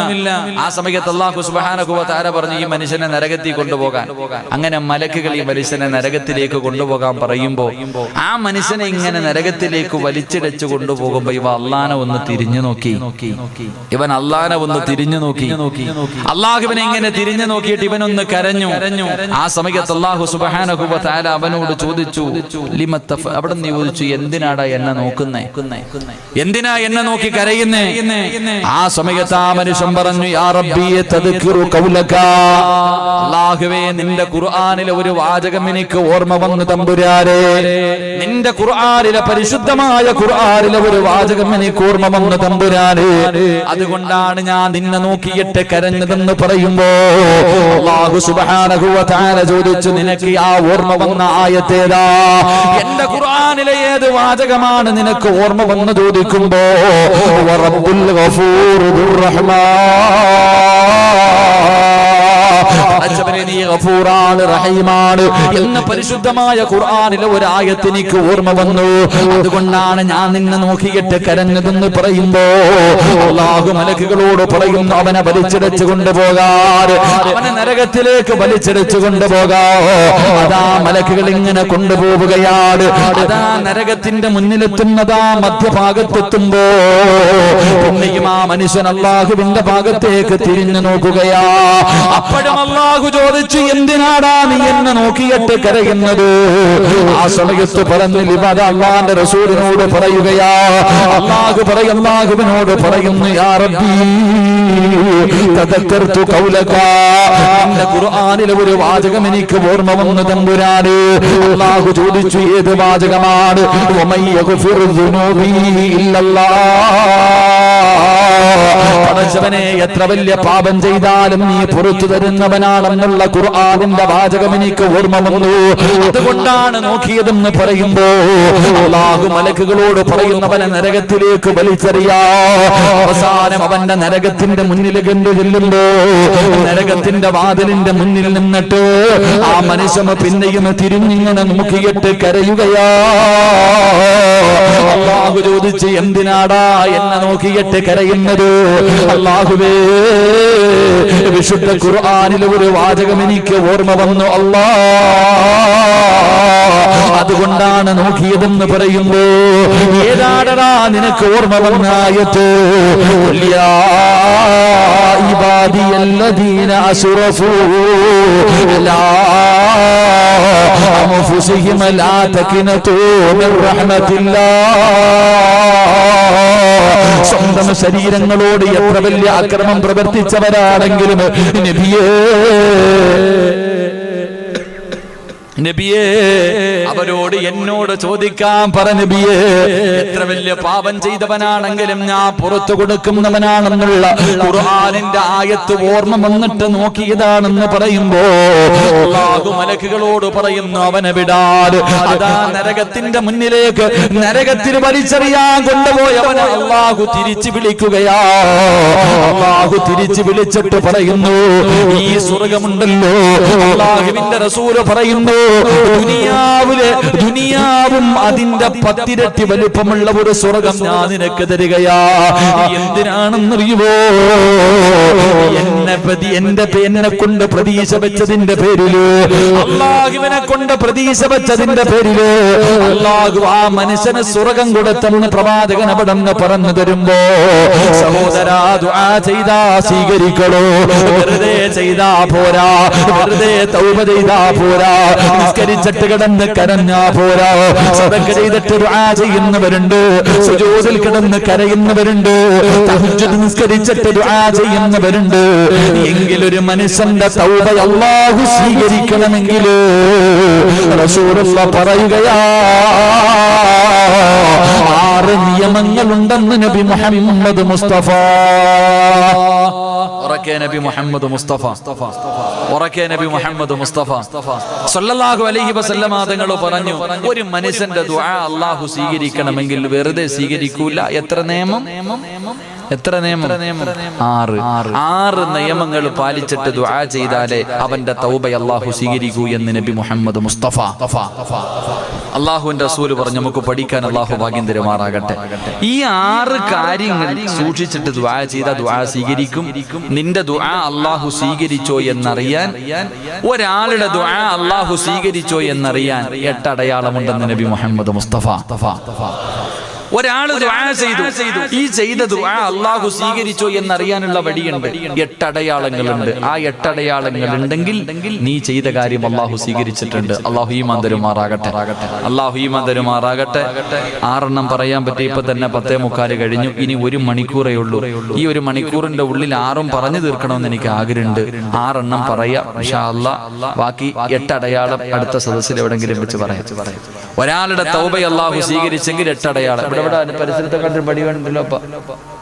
[SPEAKER 1] ആ സമയത്ത് അല്ലാഹു സുബ്ഹാനഹു വ തആല പറഞ്ഞു, ഈ മനുഷ്യനെ നരകത്തിൽ കൊണ്ടുപോകാൻ. അങ്ങനെ മലക്കുകൾ ഈ മനുഷ്യനെ നരകത്തിലേക്ക് കൊണ്ടുപോകാൻ പറയുമ്പോൾ ആ മനുഷ്യനെ ഇങ്ങനെ നരകത്തിലേക്ക് വലിച്ചിടച്ചു കൊണ്ടുപോകുമ്പോൾ ഇവ അള്ളാനെ ഒന്ന് തിരിഞ്ഞു നോക്കി. അള്ളാഹുവിനെ ഇങ്ങനെ തിരിഞ്ഞു നോക്കിയിട്ട് ഇവനൊന്ന് കരഞ്ഞു. ആ സമയത്ത് അല്ലാഹു സുബ്ഹാനഹു വ തആല അവനോട് ചോദിച്ചു, അവിടെ നിന്ന് ചോദിച്ചു, എന്തിനാടാ എന്നെ നോക്കുന്നേ? എന്തിനാ എന്നെ നോക്കി കരയുന്നേ? ആ സമയത്ത് ആ മനുഷ്യൻ പറഞ്ഞു, യാ റബ്ബി തദ്കിറു ഖൗലക. അല്ലാഹുവേ, നിന്റെ ഖുർആനിലെ ഒരു വാചകം എനിക്ക് ഓർമ്മ വന്നു തമ്പുരാനേ. നിന്റെ ഖുർആനിലെ പരിശുദ്ധമായ ഖുർആനിലെ ഒരു വാചകം എനിക്ക് ഓർമ്മ വന്നു തമ്പുരാനേ. അതുകൊണ്ടാണ് ഞാൻ നിന്നെ നോക്കിയിട്ട് കരഞ്ഞതെന്ന് പറയുമ്പോ അല്ലാഹു സുബ്ഹാനഹു വ തആല ചോദിച്ചു, നിനക്ക് ആ ഓർമ്മ വന്ന ആയത്തേതാ? എന്റെ ഖുർആനിലെ ഏത് വാചകമാണ് നിനക്ക് ഓർമ്മ വന്ന് ചോദിക്കുമ്പോ റബ്ബുൽ ഗഫൂറുർ റഹ്മാൻ, നീ ഗഫൂറാണ് റഹീമാണ് എന്ന പരിശുദ്ധമായ ഖുർആനിലെ ഒരു ആയത്ത് എനിക്ക് ഓർമ്മ വന്നു. അതുകൊണ്ടാണ് ഞാൻ നിന്നെ നോക്കിയിട്ട് കരഞ്ഞതെന്ന് പറയുമ്പോ അല്ലാഹു മലക്കുകളോട് പറയുന്നു, അവനെ വലിച്ചിടച്ചു കൊണ്ടുപോകാൻ, അവനെ നരകത്തിലേക്ക് വലിച്ചിടച്ചു കൊണ്ടുപോകാൻ. അതാ മലക്കുകൾ ഇങ്ങനെ കൊണ്ടുപോവുകയാണ്. അതാ നരകത്തിന്റെ മുന്നിലെത്തുന്നതാ മധ്യഭാഗത്തെത്തുമ്പോ പിന്നെയും ആ മനുഷ്യൻ അല്ലാഹുവിന്റെ ഭാഗത്തേക്ക് തിരിഞ്ഞു നോക്കുകയാ. അപ്പോഴും അല്ലാഹു ചോദിച്ചു, എന്തിനാടാ നീ എന്നെ നോക്കിയിട്ട് കരയുന്നത്? ആ സമയത്ത് പറഞ്ഞു, അല്ലാഹുവിന്റെ റസൂലിനോട് പറയുകയാ. അല്ലാഹുവിനോട് പറയുന്നു, യാ റബ്ബി തദക്കർതു ഖൗലക. നിന്റെ ഖുർആനിലെ ഒരു വാചകം എനിക്ക് ഓർമ്മ വന്നു തമ്പുരാനേ. അല്ലാഹു ചോദിച്ചു, ഏത് വാചകമാണ്? വമൻ യഗ്ഫിറു ദുനൂബി ഇല്ലല്ലാഹ്. പടച്ചവനെ, എത്ര വലിയ പാപം ചെയ്താലും നീ പുറത്തു തരുന്നവനാണെന്നുള്ള ഖുർആനിന്റെ വാചകം എനിക്ക് ഓർമ്മ വന്നു. അതുകൊണ്ടാണ് നോക്കിയതെന്ന് പറയുമ്പോ അല്ലാഹു മലക്കുകളോട് പറയുന്നവനെ നരകത്തിലേക്ക് വലിച്ചെറിയാ. അവസാനം അവന്റെ നരകത്തിന്റെ മുന്നിൽ കണ്ടുചെല്ലുമ്പോ നരകത്തിന്റെ വാതിലിന്റെ മുന്നിൽ നിന്നിട്ട് ആ മനുഷ്യൻ പിന്നെയും തിരിഞ്ഞിങ്ങനെ നോക്കിയിട്ട് കരയുകയാ. അല്ലാഹു ചോദിച്ച്, എന്തിനാടാ എന്നെ നോക്കിയിട്ട് കരയുന്നത്? അല്ലാഹുവേ, വിശുദ്ധ ഖുർആനിലെ ഒരു വാചകം എനിക്ക് ഓർമ്മ വന്നു അല്ലാ, അതുകൊണ്ടാണ് നോക്കിയതെന്ന് പറയുമ്പോ ഏതാടടാ നിനക്ക് ഓർമ്മ വന്ന ആയത്ത്? യാ ഇബാദിയല്ലദീന അസ്റഫൂ ലാ അൻഫുസിഹിം ലാ തഖ്നതൂ മിർ റഹ്മത്തില്ലാഹ്. സ്വന്തം ശരീരങ്ങളോട് എത്ര വലിയ അക്രമം പ്രവർത്തിച്ചവരാണെങ്കിലും നബിയേ അവരോട് എന്നോട് ചോദിക്കാൻ പറ നബിയേ, എത്ര വലിയ പാപം ചെയ്തവനാണെങ്കിലും ഞാൻ പുറത്തു കൊടുക്കുന്നവനാണെന്നുള്ള ഖുർആനിന്റെ ആയത്ത് ഓർമ്മ വന്നിട്ട് നോക്കിയതാണെന്ന് പറയുമ്പോ അല്ലാഹു മലക്കുകളോട് പറയുന്നു, അവനെ വിടാതെ അതാ നരകത്തിന്റെ മുന്നിലേക്ക് നരകത്തിന് വലിച്ചെറിയാൻ കൊണ്ടുപോയവനെ അല്ലാഹു തിരിച്ചു വിളിക്കുകയാ. അല്ലാഹു തിരിച്ചു വിളിച്ചിട്ട് പറയുന്നു, ഈ സ്വർഗമുണ്ടല്ലോ, അല്ലാഹുവിന്റെ റസൂൽ പറയുന്നു, ദുനിയാവും അതിന്റെ 10 ഇരട്ടി വലുപ്പമുള്ള ഒരു സ്വർഗം ഞാൻ നിനക്ക് തരികയാ. എന്തിനാണെന്നറിയുമോ? എന്നെ കൊണ്ട് പ്രതീക്ഷ വെച്ചതിന്റെ പേരില്, അല്ലാഹുവിനെ കൊണ്ട് പ്രതീക്ഷ വെച്ചതിന്റെ പേരില് അല്ലാഹു ആ മനുഷ്യന് സ്വർഗം കൊടുത്തെന്ന് പ്രവാചകൻ അവിടെ പറഞ്ഞു തരുമ്പോ, സഹോദരാ, ദുആ ചെയ്താ സ്വീകരിക്കണോ? വെറുതെ ചെയ്താ പോരാ, വെറുതെ തൗബ ചെയ്താ പോരാ, നിസ്കരിച്ചിട്ട് കിടന്ന് കരഞ്ഞാ പോരാ. സദഖ ചെയ്തിട്ട് ദുആ ചെയ്യുന്നവരുണ്ട്, സുജൂദിൽ കിടന്ന് കരയുന്നവരുണ്ട്, തഹജ്ജുദ് നിസ്കരിച്ചിട്ട് ദുആ ചെയ്യുന്നവരുണ്ട്. എങ്കിലൊരു മനുഷ്യന്റെ തൗബ അല്ലാഹു സ്വീകരിക്കണമെങ്കിൽ റസൂലുള്ളാഹി പറയുകയാ, 6 നിയമങ്ങളുണ്ടെന്ന് നബി മുഹമ്മദ് മുസ്തഫ. ഉറക്കെ നബി മുഹമ്മദ് മുസ്തഫ, ഉറക്കെ നബി മുഹമ്മദ് മുസ്തഫ സല്ലല്ലാഹു അലൈഹി വസല്ലമ തങ്ങൾ പറഞ്ഞു, ഒരു മനുഷ്യന്റെ ദുആ അല്ലാഹു സ്വീകരിക്കണമെങ്കിൽ വെറുതെ സ്വീകരിക്കൂല. എത്ര നിയമം? 6 നിയമങ്ങൾ പാലിച്ചിട്ട് ദുആ ചെയ്താലേ അവന്റെ തൗബ അല്ലാഹു സ്വീകരിക്കൂ എന്ന് നബി മുഹമ്മദ് മുസ്തഫ. അല്ലാഹുവിന്റെ റസൂൽ പറഞ്ഞു, നമുക്ക് പഠിക്കാൻ അല്ലാഹു ഭാഗ്യം തരുമാറാകട്ടെ. ഈ 6 കാര്യങ്ങൾ സൂക്ഷിച്ചിട്ട് ദുആ ചെയ്താൽ ദുആ സ്വീകരിക്കും. നിന്റെ ദുആ അല്ലാഹു സ്വീകരിച്ചോ എന്നറിയാൻ, ഒരാളുടെ ദുആ അല്ലാഹു സ്വീകരിച്ചോ എന്നറിയാൻ 8 അടയാളമുണ്ടെന്ന് നബി മുഹമ്മദ് മുസ്തഫ. ഒരാൾ ദുആ ചെയ്തു, ഈ ചെയ്ത ദുആ അല്ലാഹു സ്വീകരിച്ചോ എന്നറിയാനുള്ള വഴിയുണ്ട്. 8 അടയാളങ്ങളുണ്ട്. ആ 8 അടയാളങ്ങൾ ഉണ്ടെങ്കിൽ നീ ചെയ്ത കാര്യം അല്ലാഹു സ്വീകരിച്ചിട്ടുണ്ട്. അല്ലാഹു ഈമാൻ തരുമാറാകട്ടെ, അല്ലാഹു ഈമാൻ തരുമാറാകട്ടെ. 6 പറയാൻ പറ്റി. ഇപ്പൊ തന്നെ 10:45 കഴിഞ്ഞു. ഇനി 1 മണിക്കൂറേ ഉള്ളൂ. ഈ 1 മണിക്കൂറിന്റെ ഉള്ളിൽ 6 പറഞ്ഞു തീർക്കണമെന്ന് എനിക്ക് ആഗ്രഹമുണ്ട്. 6 പറയാം ഇൻഷാ അല്ലാഹ്. ബാക്കി 8 അടയാളം അടുത്ത സദസ്സിൽ എവിടെങ്കിലും വെച്ച് പറയാം. ഒരാളുടെ തൗബ അല്ലാഹു സ്വീകരിച്ചെങ്കിൽ 8 അടയാളം. ഇവിടെ പരിസരത്തെ കണ്ടൊരു പടി വേണ്ടല്ലോ.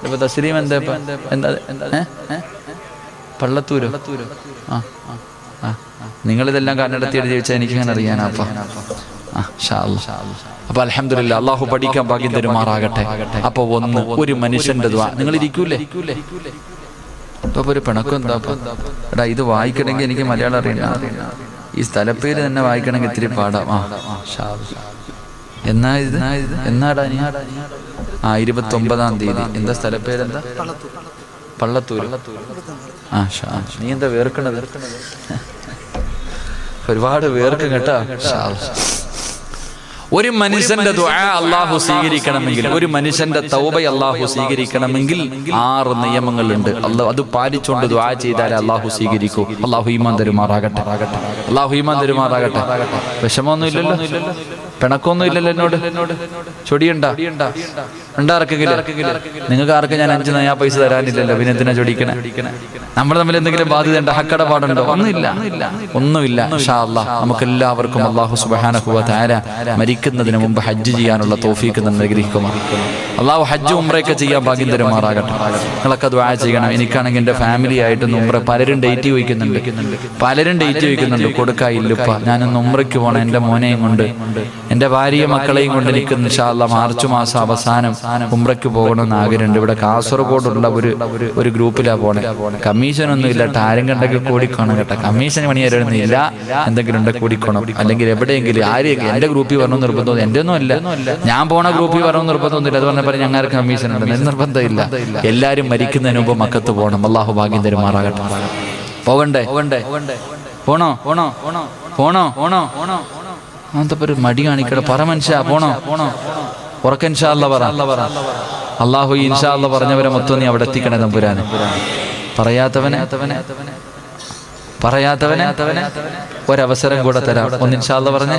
[SPEAKER 1] ഇപ്പൊ തസ്ലീം എന്താ പള്ളത്തൂരോ? നിങ്ങളിതെല്ലാം കണ്ണെടുത്തിട്ട് ചോദിച്ചാൽ എനിക്കിങ്ങനെ അറിയാനാ. അപ്പൊ അൽഹംദുലില്ലാ, അല്ലാഹു പഠിക്കാൻ ഭാഗ്യം തരുമാറാകട്ടെ. അപ്പൊ ഒരു മനുഷ്യന്റെ ദുആ. നിങ്ങൾ ഇരിക്കൂലേ? ഇപ്പൊ ഒരു പിണക്കം എന്താ? എടാ, ഇത് വായിക്കണമെങ്കിൽ എനിക്ക് മലയാളം അറിയണം. ഈ സ്ഥലപ്പേര് തന്നെ വായിക്കണമെങ്കിൽ ഇത്തിരി പാടാം. എന്നാടാ 29-ാം തീയതി. എന്താ സ്ഥലപ്പേരെന്താ? പള്ളത്തൂർ. നീ എന്താ വേർക്കണത്? ഒരുപാട് വേർക്കും കേട്ടാ. ഒരു മനുഷ്യന്റെ ദുആ അല്ലാഹു സ്വീകരിക്കണമെങ്കിൽ, ഒരു മനുഷ്യന്റെ തൗബ അല്ലാഹു സ്വീകരിക്കണമെങ്കിൽ 6 നിയമങ്ങളുണ്ട്. അത് പാലിച്ചുകൊണ്ട് ദുആ ചെയ്താലേ അല്ലാഹു സ്വീകരിക്കൂ. അല്ലാഹു ഈമാൻ തരുമാറാകട്ടെ, അല്ലാഹു ഈമാൻ തരുമാറാകട്ടെ. വിഷമമൊന്നും ഇല്ലല്ലോ?
[SPEAKER 2] പിണക്കൊന്നും ഇല്ലല്ലോ എന്നോട്? ചൊടിയുണ്ടാ? ഉണ്ടാർക്കെങ്കിലും? നിങ്ങൾക്ക് ആർക്കും ഞാൻ 5 നയാ പൈസ തരാനില്ലല്ലോ, പിന്നെ എന്തിനാ ചൊടിക്കണേ? നമ്മൾ തമ്മിൽ എന്തെങ്കിലും ബാധ്യത ഉണ്ടോ? ഹക്കടപാടുണ്ടോ? ഒന്നുമില്ല. ഇൻഷാ അല്ലാഹ് നമുക്ക് എല്ലാവർക്കും അല്ലാഹു സുബ്ഹാനഹു വ തആല മരിക്കുന്നതിന് മുമ്പ് ഹജ്ജ് ചെയ്യാനുള്ള തൗഫീഖ് അനുഗ്രഹിക്കുമാറാകട്ടെ. അല്ലാഹു ഹജ്ജ് ഉംറയൊക്കെ ചെയ്യാൻ ഭാഗ്യം തരുമാറാകട്ടെ. നിങ്ങളൊക്കെ ദുആ ചെയ്യണം. എനിക്കാണെങ്കിൽ എൻ്റെ ഫാമിലി ആയിട്ട് ഉംറ പലരും ഡേറ്റ് ചോദിക്കുന്നുണ്ട്, കൊടുക്കായില്ലപ്പ. ഞാനൊന്ന് ഉംറയ്ക്ക് പോകണം, എൻ്റെ മോനെയും കൊണ്ട്, എൻ്റെ ഭാര്യയും മക്കളെയും കൊണ്ട് എനിക്ക് ഇൻഷാ അല്ലാഹ് മാർച്ച് മാസം അവസാനം ഉംറയ്ക്ക് പോകണമെന്ന് ആഗ്രഹമുണ്ട്. ഇവിടെ കാസർഗോഡുള്ള ഒരു ഗ്രൂപ്പിലാ പോണേ. കമ്മീഷനൊന്നും ഇല്ല, ആരും കണ്ടൊക്കെ കൂടിക്കോണം കേട്ടോ. കമ്മീഷൻ പണിയാരൊന്നുമില്ല, എന്തെങ്കിലും ഉണ്ട് കൂടിക്കോണം. അല്ലെങ്കിൽ എവിടെയെങ്കിലും ആരെയൊക്കെ എൻ്റെ ഗ്രൂപ്പിൽ വരണമെന്ന് നിർബന്ധം എൻ്റെ ഒന്നും അല്ല. ഞാൻ പോണ ഗ്രൂപ്പിൽ വരണമെന്ന് നിർബന്ധമൊന്നുമില്ല. അത് പറഞ്ഞപ്പോൾ ഞങ്ങൾക്ക് കമ്മീഷൻ ഉണ്ട്, നിർബന്ധമില്ല. എല്ലാവരും മരിക്കുന്നതിന് മുമ്പ് മക്കത്ത് പോകണം. അല്ലാഹു ഭാഗ്യം തരുമാറാകട്ടെ. പോകണ്ടേ? പോണോ? അങ്ങനത്തെ ഒരു മടി കാണിക്കട്ടെ. പറ മനുഷ്യ, പോണോ? ഉറക്ക ഇൻഷാ അല്ലാഹ് പറ. അല്ലാഹു ഇൻഷാ അല്ലാഹ് പറഞ്ഞവരെ മൊത്തം നീ അവിടെ എത്തിക്കണേ തമ്പുരാനെ. പറയാത്തവനെ ഒരവസരം കൂടെ തരാം. ഒന്ന് ഇൻഷാ അല്ലാഹ് പറഞ്ഞേ.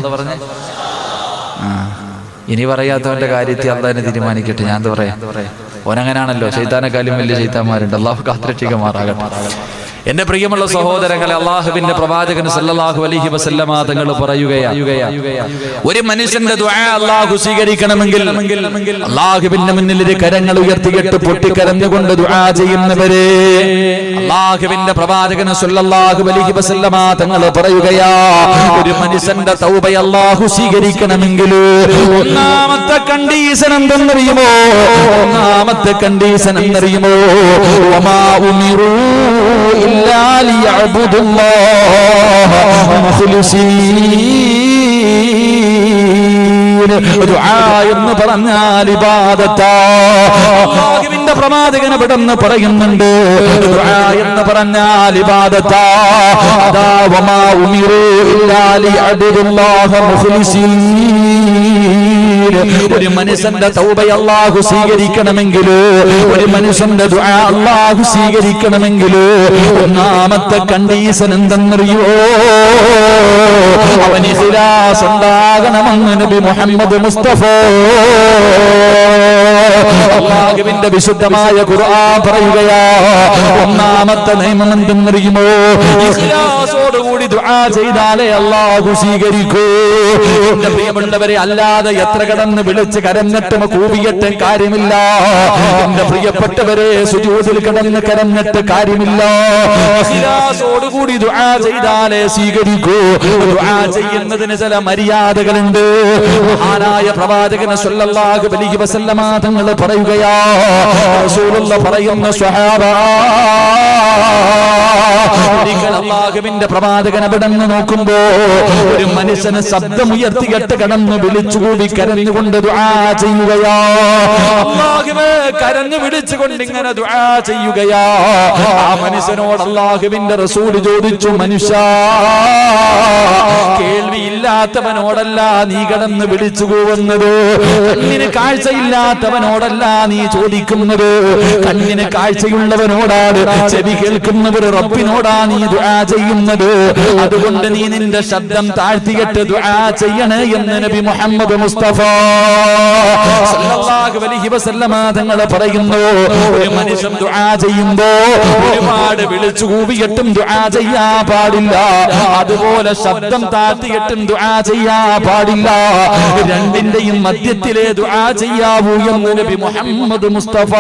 [SPEAKER 2] ഇനി പറയാത്തവന്റെ കാര്യത്തിൽ അള്ളാഹിനെ തീരുമാനിക്കട്ടെ. ഞാൻ എന്താ പറയാ, ഓനങ്ങനാണല്ലോ. ശൈത്താനെക്കാളും വലിയ ശൈത്താന്മാരുണ്ട്. അല്ലാഹു കാത്തിരക്ഷിക്കുമാറാകട്ടെ. എന്റെ പ്രിയമുള്ള സഹോദരങ്ങളെ, അല്ലാഹുവിന്റെ പ്രവാചകൻ സല്ലല്ലാഹു അലൈഹി വസല്ലമ തങ്ങൾ പറയുകയാണ്, ഒരു മനുഷ്യന്റെ ദുആ അല്ലാഹു സ്വീകരിക്കണമെങ്കിൽ അല്ലാഹുവിന്റെ മുന്നിൽ കരങ്ങൾ ഉയർത്തിയിട്ട് പൊട്ടിക്കരഞ്ഞുകൊണ്ട് ദുആ ചെയ്യുന്നവരെ അല്ലാഹുവിന്റെ പ്രവാചകൻ സല്ലല്ലാഹു അലൈഹി വസല്ലമ തങ്ങൾ പറയുകയാണ്, ഒരു മനുഷ്യന്റെ തൗബ അല്ലാഹു സ്വീകരിക്കണമെങ്കിൽ ഒന്നാമത്തെ കണ്ടീഷൻ എന്തെന്നറിയുമോ? വമാ ഉമിറൂ إلا ليعبدوا الله مخلصين. ദുആ എന്ന് പറഞ്ഞാൽ ഇബാദത്താണ്. അല്ലാഹുവിന്റെ പ്രവാചകൻ പെട്ടെന്ന് പറയുന്നുണ്ട്, ദുആ എന്ന് പറഞ്ഞാൽ ഇബാദത്താണ്. അതാ വമാ ഉമിറൂ ഇല്ലാ ലിയഅബ്ദുല്ലാഹ മുഖ്ലിസീൻ. ഒരു മനുഷ്യന്റെ തൗബ അല്ലാഹു സ്വീകരിക്കണമെങ്കിൽ, ഒരു മനുഷ്യന്റെ ദുആ അല്ലാഹു സ്വീകരിക്കണമെങ്കിൽ ഒന്നാമത്തെ കണ്ടീഷൻ എന്തെന്നറിയോ? അവന് ഇഖ്ലാസ് ഉണ്ടാകണമെന്ന് നബി മുഹമ്മദ് മുസ്തഫ അല്ലാഹുവിന്റെ വിശുദ്ധമായ ഖുർആൻ പറയുകയാ. ഒന്നാമത്തെ നിയമം എന്തെന്നറിയുമോ? ഇഖ്ലാസോടുകൂടി ദുആ ചെയ്താലേ അല്ലാഹു സ്വീകരിക്കൂ. എന്റെ പ്രിയമുള്ളവരെ, അല്ലാതെ എത്ര കടന്ന് വിളിച്ച് കരഞ്ഞിട്ടും കൂവിയിട്ട് കാര്യമില്ല. എന്റെ പ്രിയപ്പെട്ടവരെ, സുജൂദിൽ കിടന്ന് കരഞ്ഞിട്ട് കാര്യമില്ല. ഇഖ്ലാസോടുകൂടി ദുആ ചെയ്താലേ സ്വീകരിക്കൂ. ദുആ ചെയ്യുന്നതിന് ചില മര്യാദകളുണ്ട്. മഹാനായ പ്രവാചകൻ സല്ലല്ലാഹു അലൈഹി വസല്ലമ തങ്ങൾ പറയുകയാ, റസൂലുള്ളാഹി പറയുന്ന സ്വഹാബ, അല്ലാഹുവിന്റെ പ്രവാചകൻ അവിടെന്ന് നോക്കുമ്പോ ഒരു മനുഷ്യന് ശബ്ദമുയർത്തി കേട്ട് കടന്നു വിളിച്ചുകൂടി കരഞ്ഞുകൊണ്ട് ദുആ ചെയ്യുകയാ. അല്ലാഹുവേ, കരഞ്ഞു വിളിച്ചുകൊണ്ട് ഇങ്ങനെ ദുആ ചെയ്യുകയാ. ആ മനുഷ്യനോട് അല്ലാഹുവിന്റെ റസൂൽ ചോദിച്ചു, മനുഷ്യ, കേൾവിയില്ലാത്തവനോടല്ല നീ കടന്ന് വിളിച്ചു പോകുന്നത്, കണ്ണിന് കാഴ്ചയില്ലാത്തവനോടല്ല നീ ചോദിക്കുന്നത്, കണ്ണിന് കാഴ്ചയുള്ളവനോടാണ്, ചെവി കേൾക്കുന്നവർ റബ്ബിനോടാ നീ ദുആ ചെയ്യുന്നത്. അതുകൊണ്ട് നീ നിന്റെ ശബ്ദം താഴ്ത്തിയിട്ട് ദുആ ചെയ്യണേ എന്ന് നബി മുഹമ്മദ് മുസ്തഫ സല്ലല്ലാഹു അലൈഹി വസല്ലമ തങ്ങൾ പറയുന്നു. ഒരു മനുഷ്യൻ ദുആ ചെയ്യുമ്പോ ഒരുപാട് വിളിച്ചു കൂവിയിട്ടും ദുആ ചെയ്യാൻ പാടില്ല, അതുപോലെ ശബ്ദം താഴ്ത്തിയിട്ടും ദുആ ചെയ്യാൻ പാടില്ല. രണ്ടിന്റെയും മധ്യത്തിലെ ദുആ ചെയ്യാവൂ എന്ന് നബി മുഹമ്മദ് മുസ്തഫ